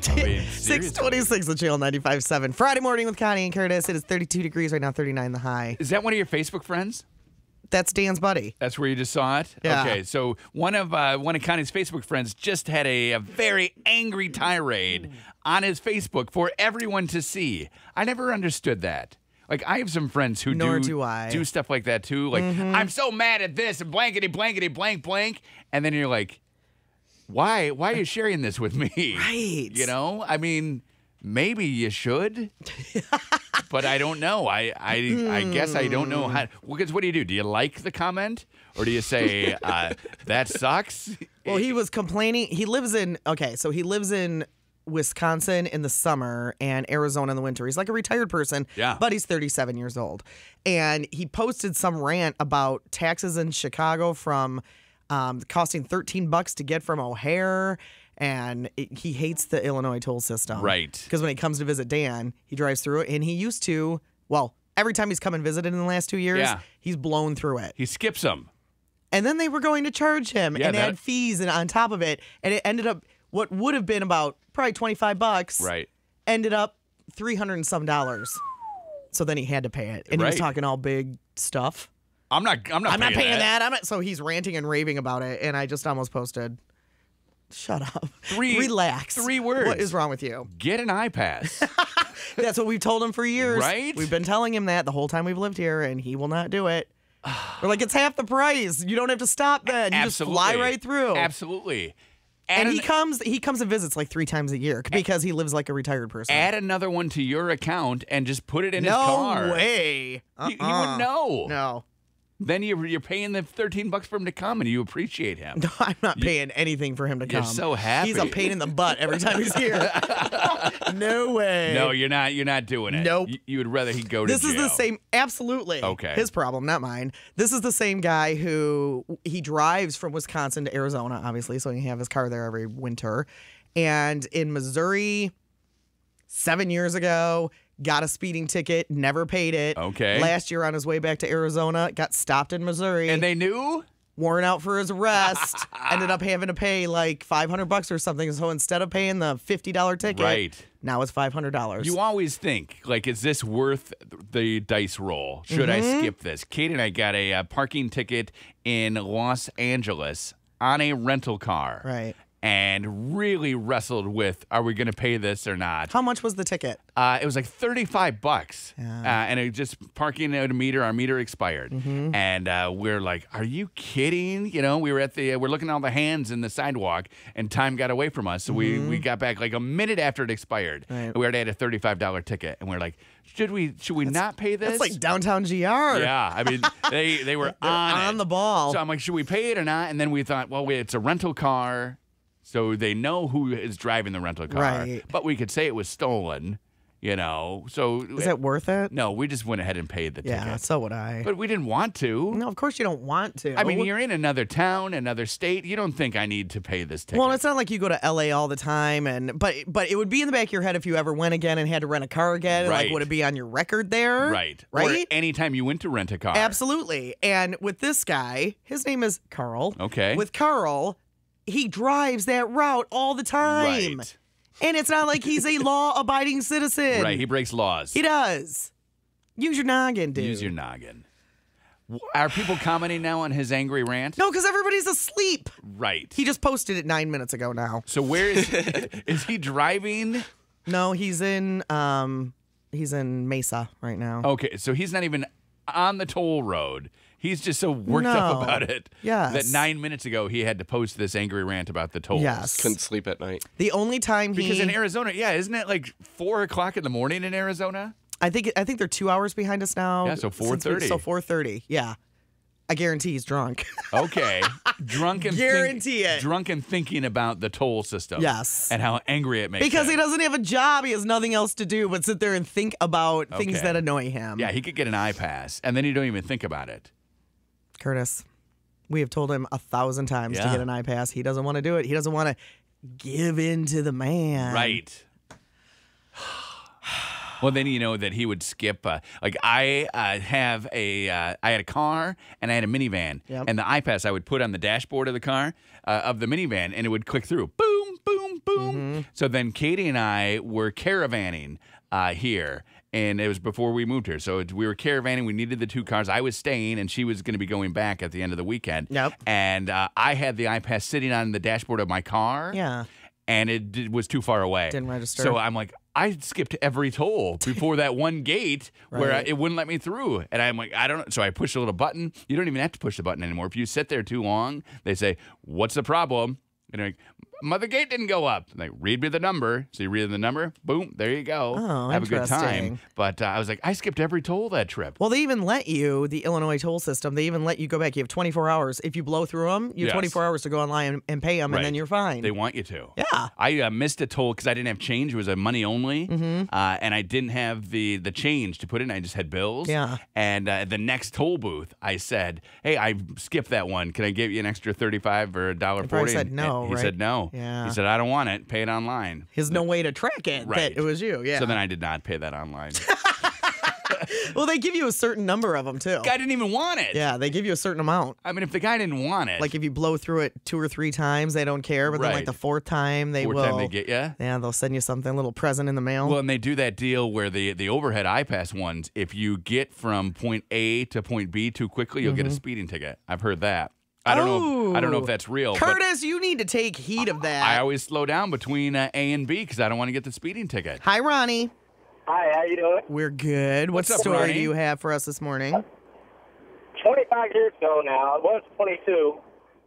I mean, 626 at Channel 95.7. Friday morning with Connie and Curtis. It is 32 degrees right now, 39 the high. Is that one of your Facebook friends? That's Dan's buddy. That's where you just saw it? Yeah. Okay, so one of Connie's Facebook friends just had a very angry tirade on his Facebook for everyone to see. I never understood that. Like, I have some friends who do stuff like that, too. Like, I'm so mad at this, and blankety, blankety, blank, blank. And then you're like, why are you sharing this with me? Right. You know? I mean, maybe you should. But I don't know. I guess I don't know how. Because what do? Do you like the comment? Or do you say, that sucks? Well, he was complaining. He lives in Wisconsin in the summer and Arizona in the winter. He's like a retired person, but he's 37 years old. And he posted some rant about taxes in Chicago from costing $13 to get from O'Hare. And he hates the Illinois toll system. Right. Because when he comes to visit Dan, he drives through it. And he used to, every time he's come and visited in the last 2 years, he's blown through it. He skips them. And then they were going to charge him and add fees and on top of it. And it ended up, what would have been about probably $25, right, ended up $300 and some dollars. So then he had to pay it. And he was talking all big stuff. I'm not paying that. So he's ranting and raving about it. And I just almost posted, shut up. Relax. 3 words. What is wrong with you? Get an iPass. That's what we've told him for years. Right? We've been telling him that the whole time we've lived here, and he will not do it. We're like, it's half the price. You don't have to stop then. You just fly right through. Absolutely. And he comes and visits like 3 times a year because he lives like a retired person. Add another one to your account and just put it in his car. No way. He wouldn't know. No. Then you're paying the $13 for him to come, and you appreciate him. No, I'm not paying anything for him to come. You're so happy. He's a pain in the butt every time he's here. No way. No, you're not. You're not doing it. Nope. You would rather he go to jail. This is the same. Absolutely. Okay. His problem, not mine. This is the same guy who he drives from Wisconsin to Arizona, obviously, so he can have his car there every winter. And in Missouri, 7 years ago, got a speeding ticket, never paid it. Okay. Last year on his way back to Arizona, got stopped in Missouri. And they knew? Warrant out for his arrest. Ended up having to pay like $500 or something. So instead of paying the $50 ticket, now it's $500. You always think, like, is this worth the dice roll? Should I skip this? Kate and I got a parking ticket in Los Angeles on a rental car. Right. And really wrestled with, are we going to pay this or not? How much was the ticket? It was like $35. And it just parking at a meter. Our meter expired. And we're like, are you kidding? You know, we were we're looking at all the hands in the sidewalk, and time got away from us. So we got back like a minute after it expired. Right. We already had a $35 ticket. And we're like, should we not pay this? That's like downtown GR. Yeah. I mean, they were on the ball. So I'm like, should we pay it or not? And then we thought, well, it's a rental car. So they know who is driving the rental car. Right. But we could say it was stolen, you know. So is that worth it? No, we just went ahead and paid the ticket. Yeah, so would I. But we didn't want to. No, of course you don't want to. I mean, you're in another town, another state. You don't think I need to pay this ticket. Well, it's not like you go to LA all the time, but it would be in the back of your head if you ever went again and had to rent a car again. Right. Like, would it be on your record there? Right. Right? Or anytime you went to rent a car. Absolutely. And with this guy, his name is Carl. Okay. With Carl, he drives that route all the time. Right. And it's not like he's a law-abiding citizen. Right. He breaks laws. He does. Use your noggin, dude. Use your noggin. Are people commenting now on his angry rant? No, because everybody's asleep. Right. He just posted it 9 minutes ago now. So where is he driving? No, he's in Mesa right now. Okay, so he's not even on the toll road. He's just so worked up about it that 9 minutes ago he had to post this angry rant about the tolls. Yes. Couldn't sleep at night. The only time because in Arizona, isn't it like 4 o'clock in the morning in Arizona? I think they're 2 hours behind us now. Yeah, so 4:30. So 4:30. Yeah, I guarantee he's drunk. Okay, drunk and thinking about the toll system. Yes, and how angry it makes because him. he doesn't have a job. He has nothing else to do but sit there and think about things that annoy him. Yeah, he could get an iPass, and then you don't even think about it. Curtis, we have told him 1,000 times to get an iPass. He doesn't want to do it. He doesn't want to give in to the man. Right. Well, then you know that he would skip. Like I had a car and I had a minivan, and the iPass I would put on the dashboard of the car of the minivan, and it would click through. Boom, boom, boom. So then Katie and I were caravanning here. And it was before we moved here. So we were caravanning. We needed the 2 cars. I was staying, and she was going to be going back at the end of the weekend. Yep. And I had the iPass sitting on the dashboard of my car. Yeah. And it was too far away. Didn't register. So I'm like, I skipped every toll before that one gate where it wouldn't let me through. And I'm like, I don't know. So I pushed a little button. You don't even have to push the button anymore. If you sit there too long, they say, what's the problem? And they're like, mother gate didn't go up. And they read me the number. So you read the number, boom, there you go. Oh, have a good time. interesting. But I was like, I skipped every toll that trip. Well, they even let you, the Illinois toll system, they even let you go back. You have 24 hours. If you blow through them, you have 24 hours to go online and pay them, and then you're fine. They want you to. Yeah. I missed a toll because I didn't have change. It was a money only. And I didn't have the change to put in. I just had bills. Yeah. And the next toll booth, I said, hey, I skipped that one. Can I give you an extra $35 or $1.40? He said no, He said no. Yeah. He said, I don't want it. Pay it online. There's no way to track it that it was you. Yeah. So then I did not pay that online. Well, they give you a certain number of them, too. Guy didn't even want it. Yeah, they give you a certain amount. I mean, if the guy didn't want it. Like if you blow through it 2 or 3 times, they don't care. But then like the 4th time, they will. 4th time they get you? Yeah, they'll send you something, a little present in the mail. Well, and they do that deal where the overhead iPass ones, if you get from point A to point B too quickly, you'll get a speeding ticket. I've heard that. I don't know if that's real. Curtis, you need to take heed of that. I always slow down between A and B because I don't want to get the speeding ticket. Hi, Ronnie. Hi, how you doing? We're good. What What's up, story Ronnie? do you have for us this morning? 25 years ago now, I was 22.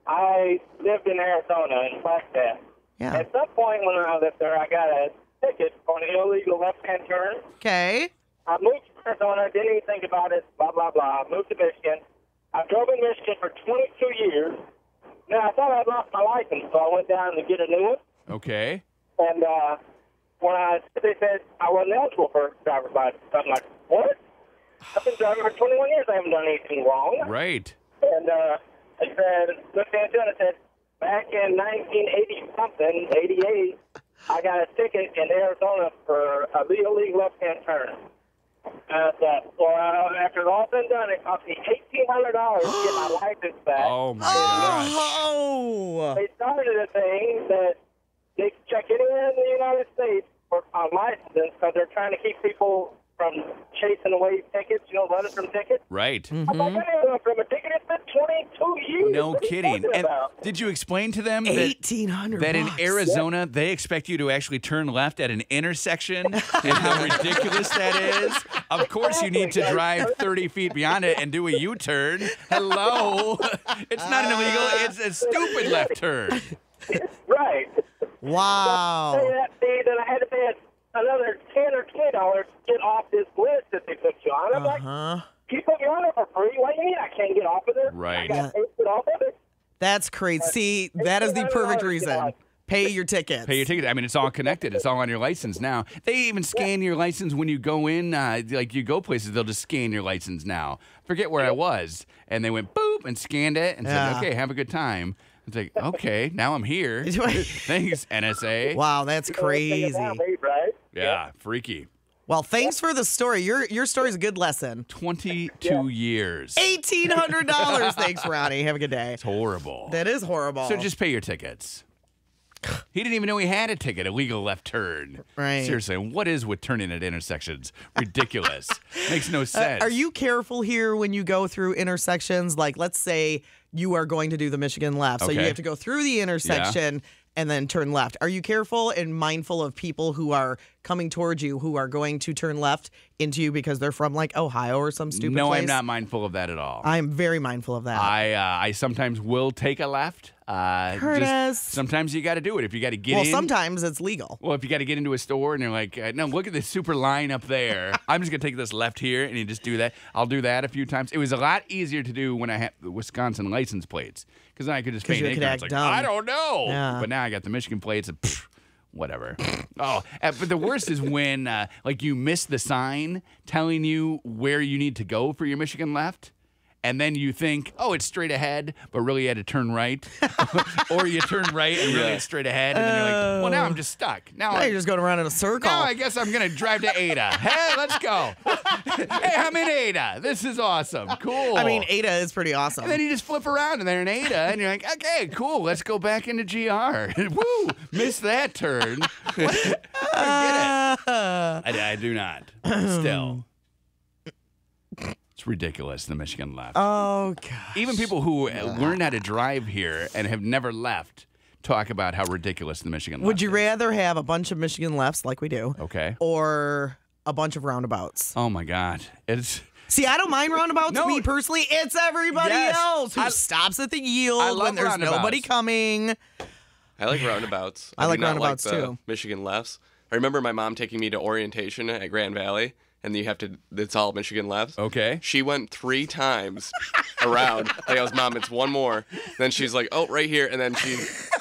I lived in Arizona in Flagstaff. Yeah. At some point when I lived there, I got a ticket for an illegal left-hand turn. Okay. I moved to Arizona, didn't even think about it, blah, blah, blah. Moved to Michigan. I drove in Michigan for 22 years. Now, I thought I'd lost my license, so I went down to get a new one. Okay. And when they said I wasn't eligible for a driver's license, I'm like, what? I've been driving for 21 years. I haven't done anything wrong. Right. And they said, looked into it and said, back in 1980-something, 88, I got a ticket in Arizona for a illegal left-hand turn. Well, after all been done, it cost me $1,800 to get my license back. Oh, my gosh. Oh! They started a thing that they can check anywhere in the United States for licenses because they're trying to keep people from chasing away tickets, running from tickets. Right. I'm like, I didn't run from a ticket. It's been 22 years. No What are you kidding. talking And about? did you explain to them that, $1,800 that in Arizona, they expect you to actually turn left at an intersection and how ridiculous that is? Of course, you need to drive 30 feet beyond it and do a U-turn. Hello. It's not an illegal. It's a stupid left turn. Right. Wow. Pay that fee, then I had to pay another $10 or $20 to get off this list that they put you on. I'm like, you put me on it for free. What do you mean I can't get off of it? Right. I got to get off of it. That's crazy. See, that is the perfect reason. Pay your tickets. Pay your ticket. I mean, it's all connected. It's all on your license now. They even scan your license when you go in. Like you go places, they'll just scan your license now. Forget where I was. And they went boop and scanned it and said, okay, have a good time. It's like, okay, now I'm here. Thanks, NSA. Wow, that's crazy. Right? Yeah, freaky. Well, thanks for the story. Your story's a good lesson. 22 years. $1,800. Thanks, Ronnie. Have a good day. It's horrible. That is horrible. So just pay your tickets. He didn't even know he had a ticket, a legal left turn. Right. Seriously, what is with turning at intersections? Ridiculous. Makes no sense. Are you careful here when you go through intersections? Like, let's say you are going to do the Michigan left. So you have to go through the intersection and then turn left. Are you careful and mindful of people who are coming towards you who are going to turn left into you because they're from like Ohio or some stupid place? No, I'm not mindful of that at all. I'm very mindful of that. I sometimes will take a left. Curtis. Sometimes you got to do it if you got to get in. Well, sometimes it's legal. Well, if you got to get into a store and you're like, no, look at this super line up there. I'm just going to take this left here and you just do that. I'll do that a few times. It was a lot easier to do when I had the Wisconsin license plates because then I could just feign ignorance. Like, I don't know. Yeah. But now I got the Michigan plates and whatever. But the worst is when like you miss the sign telling you where you need to go for your Michigan left. and then you think, oh, it's straight ahead, but really you had to turn right. Or you turn right and really it's straight ahead, and then you're like, well, now I'm just stuck. Now you're just going around in a circle. Now I guess I'm going to drive to Ada. Hey, let's go. Hey, I'm in Ada. This is awesome. Cool. I mean, Ada is pretty awesome. And then you just flip around and they're in Ada, and you're like, okay, cool. Let's go back into GR. Woo! Missed that turn. I get it. I do not. Still. It's ridiculous, the Michigan left. Oh, gosh. Even people who learned how to drive here and have never left talk about how ridiculous the Michigan left Would you is. rather have a bunch of Michigan lefts like we do? Okay. Or a bunch of roundabouts? Oh, my God. It's... See, I don't mind roundabouts. No. Me personally, it's everybody Yes. else who stops at the I yield love when there's roundabouts. nobody coming. I like roundabouts. I like do not roundabouts, like the too. Michigan lefts. I remember my mom taking me to orientation at Grand Valley, and you have to, it's all Michigan lefts. Okay. She went 3 times around. Like, I was, Mom, it's one more. Then she's like, oh, right here. And then she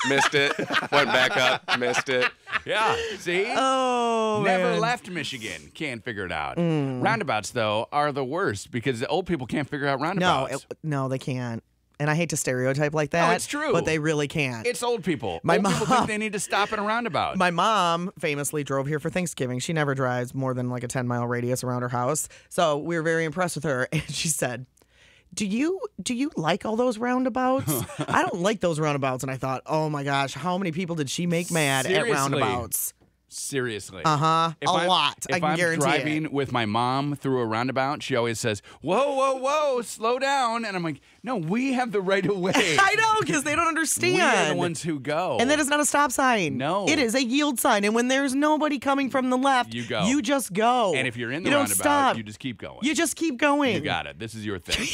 missed it, went back up, missed it. Yeah. See? Oh, Never man. left Michigan. Can't figure it out. Roundabouts, though, are the worst because the old people can't figure out roundabouts. No, they can't. And I hate to stereotype like that. No, it's true. But they really can't. It's old people. My old people mom- think they need to stop at a roundabout. My mom famously drove here for Thanksgiving. She never drives more than like a 10-mile radius around her house. So we were very impressed with her. And she said, do you like all those roundabouts? I don't like those roundabouts. And I thought, oh my gosh, how many people did she make mad Seriously. at roundabouts? Seriously. Uh-huh. If A lot. I If can I'm guarantee driving it. with my mom through a roundabout, she always says, whoa, whoa, whoa, slow down. And I'm like, no, we have the right of way. I know, because they don't understand. We are the ones who go. And that is not a stop sign. No. It is a yield sign. And when there's nobody coming from the left, You go. You just go. And if you're in the you don't roundabout, stop. you just keep going. You just keep going. You got it. This is your thing.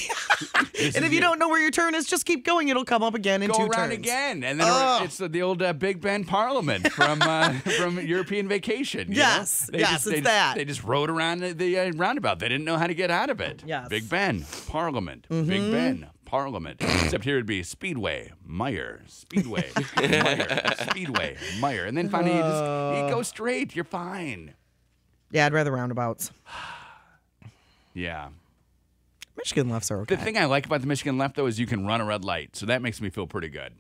And if you don't know where your turn is, just keep going. It'll come up again in go 2 around turns. again, and then it's the old Big Ben Parliament from European Vacation. you Yes. know? Yes, it's that. They just rode around the roundabout. They didn't know how to get out of it. Yes. Big Ben Parliament. Big Ben Parliament. Except here it'd be Speedway Meyer. Speedway Meyer. Speedway Meyer. And then finally you go straight. You're fine. Yeah, I'd rather roundabouts. Yeah. Michigan lefts are okay. The thing I like about the Michigan left, though, is you can run a red light. So that makes me feel pretty good.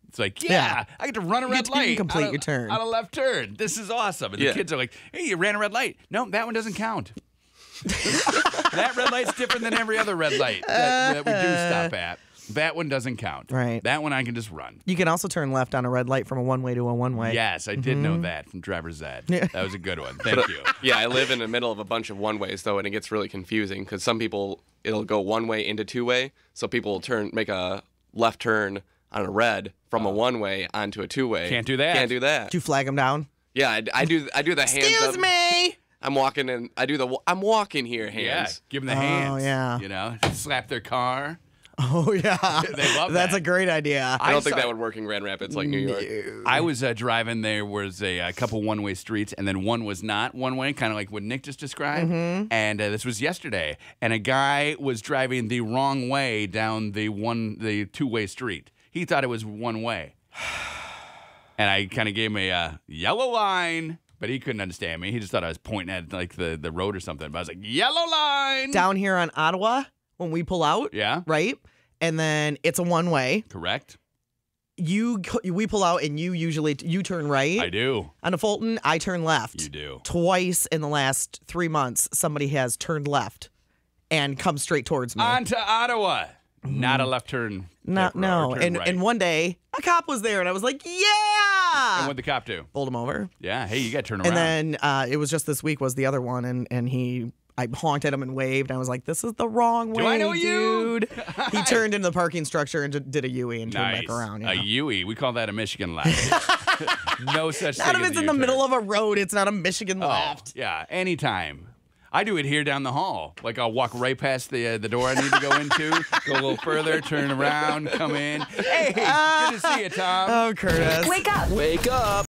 It's like, yeah, I get to run a red You can light. complete on a- your turn. On a left turn. This is awesome. And Yeah. the kids are like, hey, you ran a red light. No, that one doesn't count. That red light's different than every other red light that we do stop at. That one doesn't count. Right. That one I can just run. You can also turn left on a red light from a one-way to a one-way. Yes, I did know that from driver's ed. That was a good one. Thank you. Yeah, I live in the middle of a bunch of one-ways, though, and it gets really confusing because some people, it'll go one-way into two-way, so people will make a left turn on a red from a one-way onto a two-way. Can't do that. Can't do that. Did you flag them down? Yeah, I do the hands Excuse up. me. I'm walking in. I'm walking here hands. Yeah, give them the hands. yeah. You know, slap their car. Oh, yeah. They love That's that. a great idea. I don't think saw- that would work in Grand Rapids like New York. I was driving. There was a couple one-way streets, and then one was not one-way, kind of like what Nick just described. And this was yesterday, and a guy was driving the wrong way down the two-way street. He thought it was one way, and I kind of gave him a yellow line, but he couldn't understand me. He just thought I was pointing at like the road or something. But I was like, yellow line. Down here on Ottawa, when we pull out, Yeah. right? And then it's a one-way. Correct. We pull out, and you turn right. I do. On a Fulton, I turn left. You do. Twice in the last 3 months, somebody has turned left and come straight towards me. On to Ottawa. Not a left turn. No. or turn right. And one day, a cop was there, and I was like, yeah! And what'd the cop do? Pulled him over. Yeah. Hey, you got to turn around. And then it was just this week was the other one, and I honked at him and waved, and I was like, this is the wrong way, I know you? dude. He turned into the parking structure and did a U-E and turned Nice. back around. A Yeah. Yui. We call that a Michigan left. No such thing Not if as it's a in the U-turn. middle of a road, it's not a Michigan Oh, left. yeah, anytime. I do it here down the hall. Like I'll walk right past the door I need to go into, go a little further, turn around, come in. Hey, good to see you, Tom. Oh, Curtis. Wake up. Wake up.